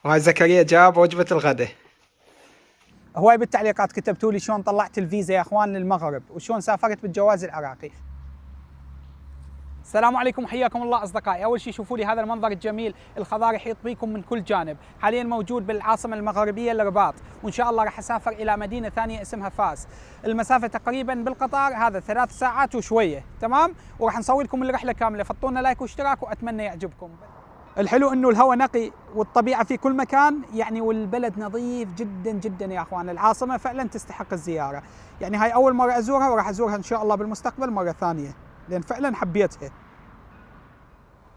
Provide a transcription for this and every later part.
وهاي زكريا جاب وجبة الغداء. هواي بالتعليقات كتبتوا لي شلون طلعت الفيزا يا اخوان للمغرب وشلون سافرت بالجواز العراقي. السلام عليكم وحياكم الله اصدقائي. اول شيء شوفوا لي هذا المنظر الجميل، الخضار يحيط بكم من كل جانب. حاليا موجود بالعاصمه المغربيه الرباط، وان شاء الله راح اسافر الى مدينه ثانيه اسمها فاس. المسافه تقريبا بالقطار هذا 3 ساعات وشويه، تمام؟ وراح نسوي لكم الرحله كامله، فطونا لايك واشتراك واتمنى يعجبكم. الحلو انه الهواء نقي والطبيعه في كل مكان يعني، والبلد نظيف جدا جدا يا اخوان. العاصمه فعلا تستحق الزياره، يعني هاي اول مره ازورها وراح ازورها ان شاء الله بالمستقبل مره ثانيه لان فعلا حبيتها.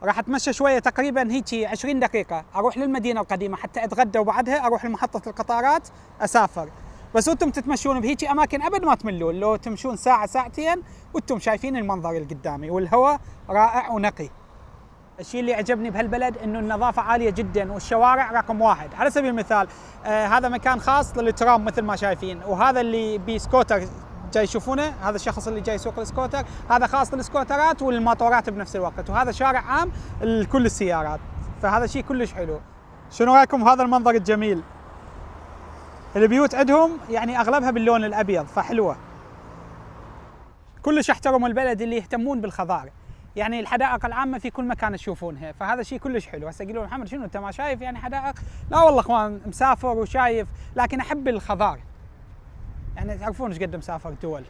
راح اتمشى شويه تقريبا هيك 20 دقيقه اروح للمدينه القديمه حتى اتغدى، وبعدها اروح لمحطه القطارات اسافر. بس وانتم تتمشون بهيك اماكن ابد ما تملون، لو تمشون ساعه ساعتين وانتم شايفين المنظر اللي قدامي، والهواء رائع ونقي. الشيء اللي عجبني بهالبلد انه النظافه عاليه جدا، والشوارع رقم واحد. على سبيل المثال هذا مكان خاص للترام مثل ما شايفين، وهذا اللي بسكوتر جاي يشوفونه، هذا الشخص اللي جاي يسوق السكوتر، هذا خاص للسكوترات والموتورات بنفس الوقت، وهذا شارع عام لكل السيارات، فهذا شيء كلش حلو. شنو رايكم بهذا المنظر الجميل؟ البيوت عندهم يعني اغلبها باللون الابيض فحلوه. كلش احترموا البلد اللي يهتمون بالخضار، يعني الحدائق العامة في كل مكان تشوفونها، فهذا شيء كلش حلو. هسه يقولون محمد شنو انت ما شايف يعني حدائق؟ لا والله اخوان مسافر وشايف، لكن احب الخضار، يعني تعرفون ايش قد مسافر دول،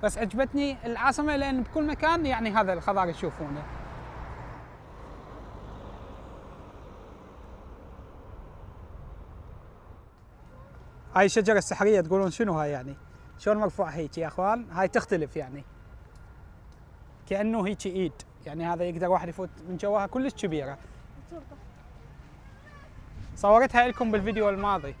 بس عجبتني العاصمة لان بكل مكان يعني هذا الخضار تشوفونه. هاي الشجرة السحرية تقولون شنو هاي يعني؟ شلون مرفوعة هيك يا اخوان؟ هاي تختلف يعني كأنه هيك ايد، يعني هذا يقدر واحد يفوت من جواها كلش كبيرة. صورتها لكم بالفيديو الماضي.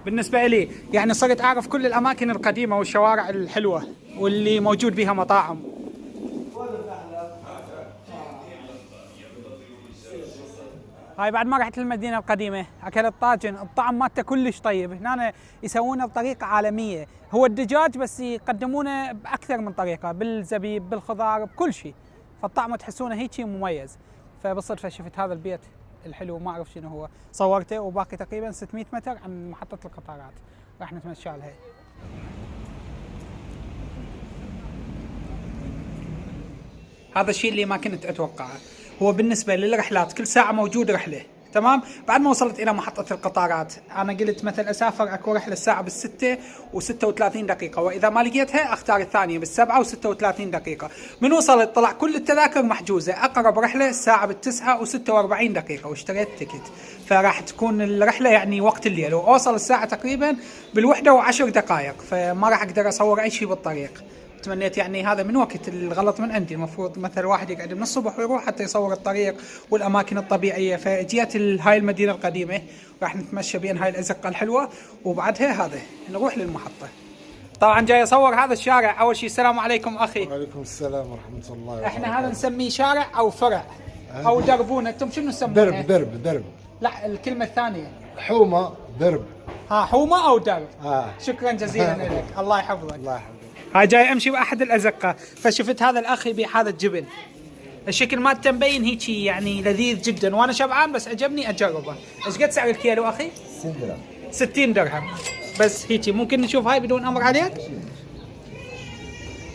بالنسبة لي يعني صرت أعرف كل الأماكن القديمة والشوارع الحلوة واللي موجود بها مطاعم. هاي بعد ما رحت للمدينة القديمة أكلت طاجن، الطعم مالته كلش طيب. هنا يسوونه بطريقة عالمية، هو الدجاج بس يقدمونه بأكثر من طريقة، بالزبيب بالخضار بكل شيء، فالطعم تحسونه هيك مميز. فبالصدفة شفت هذا البيت الحلو ما أعرف شنو هو، صورته وباقي تقريبا 600 متر عن محطة القطارات، راح نتمشى لها. هذا الشيء اللي ما كنت أتوقعه. هو بالنسبة للرحلات كل ساعة موجود رحلة، تمام؟ بعد ما وصلت إلى محطة القطارات أنا قلت مثلا أسافر أكو رحلة الساعة بالستة و36 دقيقة، وإذا ما لقيتها أختار الثانية بالسبعة و36 دقيقة. من وصلت طلع كل التذاكر محجوزة، أقرب رحلة الساعة بالتسعة و46 دقيقة واشتريت تيكت، فراح تكون الرحلة يعني وقت الليل، وأوصل الساعة تقريبا بالوحدة و10 دقائق، فما راح أقدر أصور أي شيء بالطريق. تمنيت يعني هذا من وقت الغلط من عندي، المفروض مثل واحد يقعد من الصبح ويروح حتى يصور الطريق والاماكن الطبيعيه. فجيت هاي المدينه القديمه، راح نتمشى بين هاي الازقه الحلوه، وبعدها هذا نروح للمحطه. طبعا جاي اصور هذا الشارع. اول شيء السلام عليكم اخي. وعليكم السلام ورحمه الله وبركاته. احنا هذا نسميه شارع او فرع او دربونه، انتم شنو تسمونه؟ درب. لا الكلمه الثانيه حومه درب. حومه او درب. شكرا جزيلا لك، الله يحفظك. الله يحفظك. هاي جاي امشي باحد الازقه، فشفت هذا الاخ يبيع هذا الجبن، الشكل مالته مبين هيك يعني لذيذ جدا، وانا شبعان بس عجبني اجربه. ايش قد سعر الكيلو اخي؟ 60 درهم. 60 درهم بس هيك. ممكن نشوف هاي بدون امر عليك؟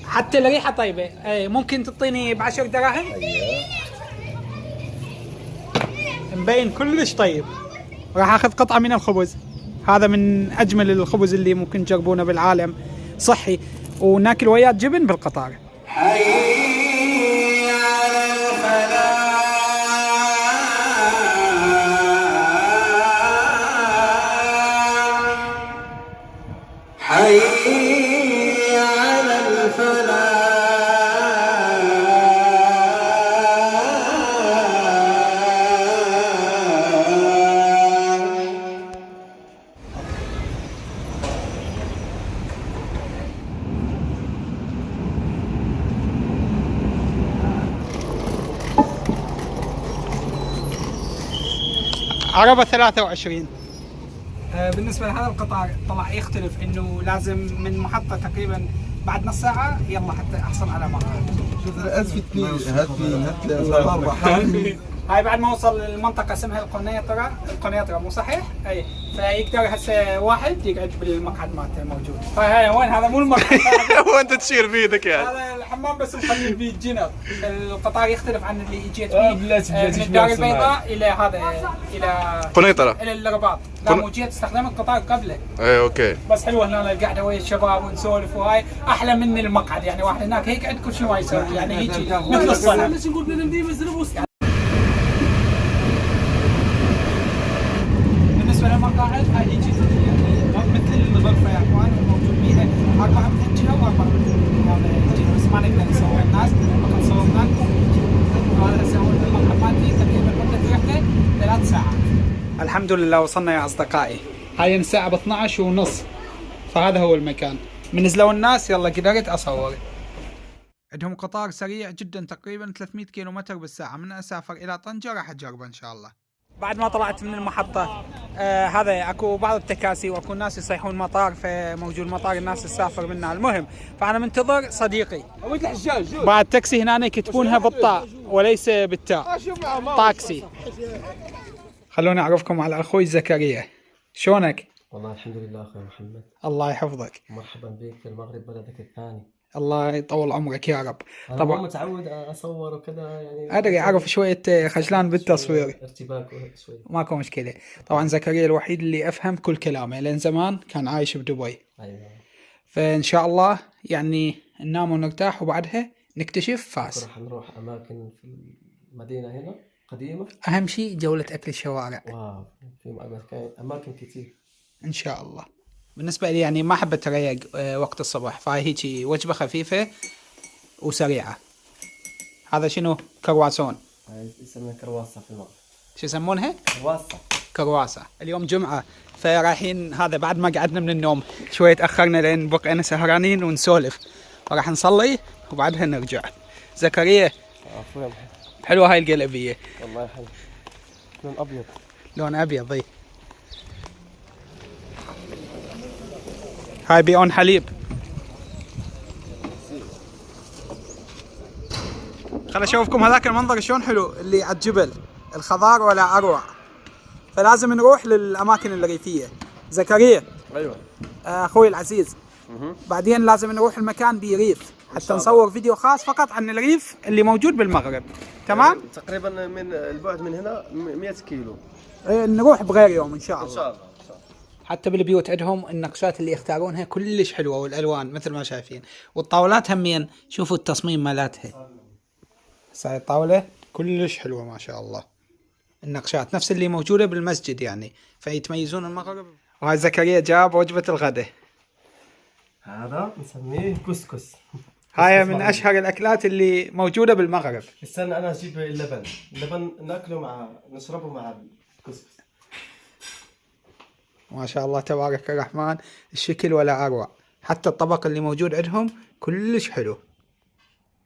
حتى الريحه طيبه. اي ممكن تعطيني ب10 دراهم؟ مبين كلش طيب. راح اخذ قطعه من الخبز، هذا من اجمل الخبز اللي ممكن تجربونه بالعالم، صحي، وناكل وياه جبن بالقطار. حي على الفلاح، حي على الفلاح. عربة 23. بالنسبة لهذا القطار طلع يختلف، انه لازم من محطة تقريبا بعد نص ساعه يلا حتى احصل على مقعد. شوف اثبت لي هات لي هاي بعد ما وصل للمنطقه اسمها القنيطره مو صحيح؟ اي فيقدر هسه واحد يقعد بالمقعد مالته موجود. هاي وين هذا مو المقعد وانت تشير بيدك يعني. هذا الحمام بس مخلي فيه جنب. القطار يختلف عن اللي اجيت فيه من الدار البيضاء الى هذا الى قنيطره الى الرباط. لا مو جيت استخدمت القطار قبله. اي اوكي. بس حلوه هنا القعده ويا الشباب ونسولف وهاي احلى من المقعد يعني واحد هناك هيك عند كل شيء ما يسوي يعني هيك مثل الصنم. ليش نقول بالنسبه للمقاعد هاي هيك مثل الغرفه يا اخوان موجود بيها 4 من جهه و4 من هذا الجهه بس ما نقدر نصور الناس فقط صورنا لكم. هذا هسه هو المقعد مالتي تقريبا مده رحله 3 ساعات. الحمد لله وصلنا يا اصدقائي. هاي الساعه ب 12 ونص فهذا هو المكان. من نزلوا الناس يلا قدرت اصور. عندهم قطار سريع جدا تقريبا 300 كيلومتر بالساعه. من اسافر الى طنجه راح اجربه ان شاء الله. بعد ما طلعت من المحطة هذا اكو بعض التكاسي واكو ناس يصيحون مطار فموجود مطار الناس تسافر منه. المهم فانا منتظر صديقي. بعد تاكسي هنا يكتبونها بالطاء وليس بالتاء. طاكسي. خلوني اعرفكم على اخوي زكريا. شلونك؟ والله الحمد لله اخوي محمد. الله يحفظك. مرحبا بك في المغرب بلدك الثاني. الله يطول عمرك يا رب. طبعا متعود اصور وكذا يعني ادري اعرف شويه خجلان بالتصوير. ارتباك شوي. ماكو مشكله. طبعا زكريا الوحيد اللي افهم كل كلامه لان زمان كان عايش بدبي. ايوه. فان شاء الله يعني ننام ونرتاح وبعدها نكتشف فاس. راح نروح اماكن في المدينه هنا قديمه. اهم شيء جوله اكل الشوارع. واو في اماكن كثير ان شاء الله. بالنسبه لي يعني ما احب اتريق وقت الصبح فهي هيجي وجبه خفيفه وسريعه. هذا شنو؟ كرواسون. هاي يسمونها كرواسه في المغرب. شو يسمونها؟ كرواسه. كرواسه. اليوم جمعه فرايحين هذا بعد ما قعدنا من النوم شويه تاخرنا لين بقينا سهرانين ونسولف وراح نصلي وبعدها نرجع. زكريا عفوا حلوه هاي القلبيه. والله حلو. لون ابيض. لون ابيض ضي. هاي بيعون حليب. خل اشوفكم هذاك المنظر شلون حلو اللي على الجبل. الخضار ولا اروع. فلازم نروح للاماكن الريفيه. زكريا. ايوه. اخوي العزيز. بعدين لازم نروح المكان بريف حتى نصور فيديو خاص فقط عن الريف اللي موجود بالمغرب. تمام؟ تقريبا من البعد من هنا 100 كيلو. نروح بغير يوم ان شاء الله. ان شاء الله. حتى بالبيوت عندهم النقشات اللي يختارونها كلش حلوه والالوان مثل ما شايفين والطاولات همين شوفوا التصميم مالتها. هاي الطاوله كلش حلوه ما شاء الله. النقشات نفس اللي موجوده بالمسجد يعني فيتميزون المغرب. وهاي زكريا جاب وجبه الغداء. هذا نسميه كسكس. هاي من اشهر الاكلات اللي موجوده بالمغرب. استنى انا اجيب اللبن ناكله نشربه مع الكسكس. ما شاء الله تبارك الرحمن الشكل ولا اروع. حتى الطبق اللي موجود عندهم كلش حلو.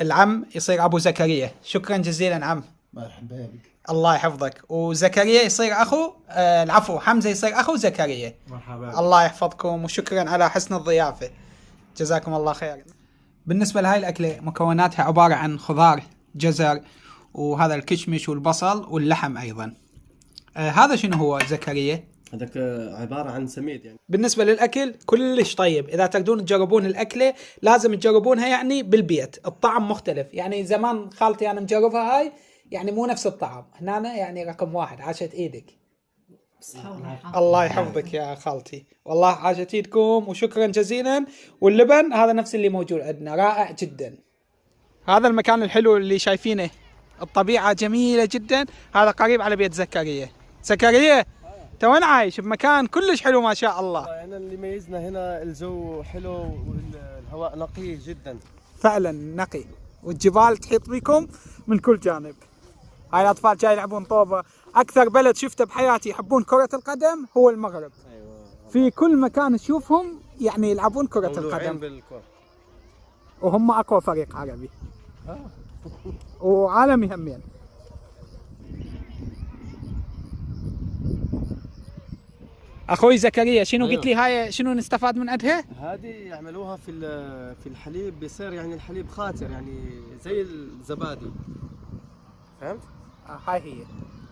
العم يصير ابو زكريا. شكرا جزيلا عم. مرحبا بك. الله يحفظك. وزكريا يصير اخو العفو حمزه يصير اخو زكريا. مرحبا. الله يحفظكم وشكرا على حسن الضيافه. جزاكم الله خير. بالنسبه لهاي الاكله مكوناتها عباره عن خضار جزر وهذا الكشمش والبصل واللحم ايضا. هذا شنو هو زكريا؟ هذاك عباره عن سميد يعني. بالنسبه للاكل كلش طيب. اذا تقدرون تجربون الاكله لازم تجربونها يعني بالبيت. الطعم مختلف يعني زمان خالتي انا مجربها هاي يعني مو نفس الطعم. هنا يعني رقم واحد عاشت ايدك. الله يحفظك يا خالتي. والله عاشت ايدكم وشكرا جزيلا. واللبن هذا نفس اللي موجود عندنا رائع جدا. هذا المكان الحلو اللي شايفينه الطبيعه جميله جدا. هذا قريب على بيت زكريا. زكريا انت وين عايش بمكان كلش حلو ما شاء الله. احنا اللي يميزنا هنا الجو حلو والهواء نقي جدا. فعلا نقي والجبال تحيط بكم من كل جانب. هاي الاطفال جاي يلعبون طوبه. اكثر بلد شفته بحياتي يحبون كرة القدم هو المغرب. ايوه. في كل مكان تشوفهم يعني يلعبون كرة القدم. بالكرة. وهم اقوى فريق عربي. وعالمي همين. اخوي زكريا شنو أيوه. قلت لي هاي شنو نستفاد من عندها؟ هذه يعملوها في الحليب، بيصير يعني الحليب خاتر، يعني زي الزبادي. فهمت؟ هاي هي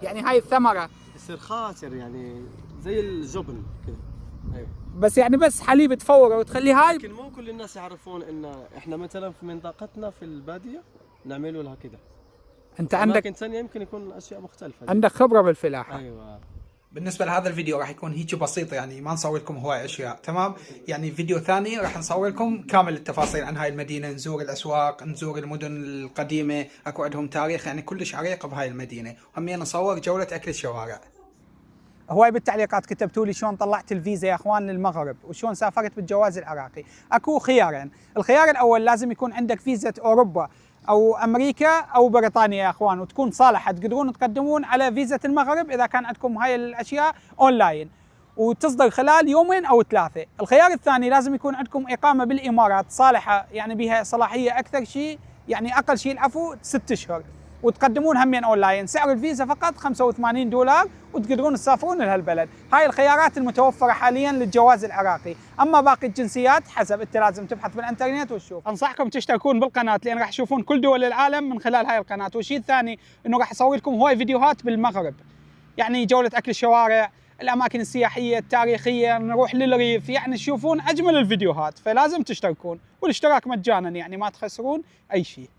يعني هاي الثمره بيصير خاتر يعني زي الجبن كذا. ايوه. بس يعني بس حليب تفوره وتخلي هاي. لكن مو كل الناس يعرفون ان احنا مثلا في منطقتنا في الباديه نعملوا لها كذا. انت عندك اماكن ثانيه يمكن يكون اشياء مختلفه. عندك خبره بالفلاحه. ايوه. بالنسبة لهذا الفيديو راح يكون هيك بسيط، يعني ما نصور لكم هواي اشياء، تمام؟ يعني فيديو ثاني راح نصور لكم كامل التفاصيل عن هاي المدينة، نزور الاسواق، نزور المدن القديمة، اكو عندهم تاريخ يعني كلش عريق بهاي المدينة، وهمين نصور جولة اكل الشوارع. هواي بالتعليقات كتبتوا لي شلون طلعت الفيزا يا اخوان للمغرب وشلون سافرت بالجواز العراقي. اكو خيارين، الخيار الاول لازم يكون عندك فيزا اوروبا او امريكا او بريطانيا يا اخوان، وتكون صالحه تقدرون تقدمون على فيزا المغرب اذا كان عندكم هاي الاشياء اونلاين، وتصدر خلال يومين او 3. الخيار الثاني لازم يكون عندكم اقامه بالامارات صالحه، يعني بها صلاحيه اكثر شيء، يعني اقل شيء العفو 6 اشهر، وتقدمون همين اونلاين. سعر الفيزا فقط $85 وتقدرون تسافرون لهالبلد. هاي الخيارات المتوفره حاليا للجواز العراقي، اما باقي الجنسيات حسب انت لازم تبحث بالانترنت وتشوف. انصحكم تشتركون بالقناه لان راح تشوفون كل دول العالم من خلال هاي القناه. والشيء الثاني انه راح اسوي لكم هواي فيديوهات بالمغرب، يعني جوله اكل الشوارع، الاماكن السياحيه التاريخيه، نروح للريف، يعني تشوفون اجمل الفيديوهات، فلازم تشتركون، والاشتراك مجانا يعني ما تخسرون اي شيء.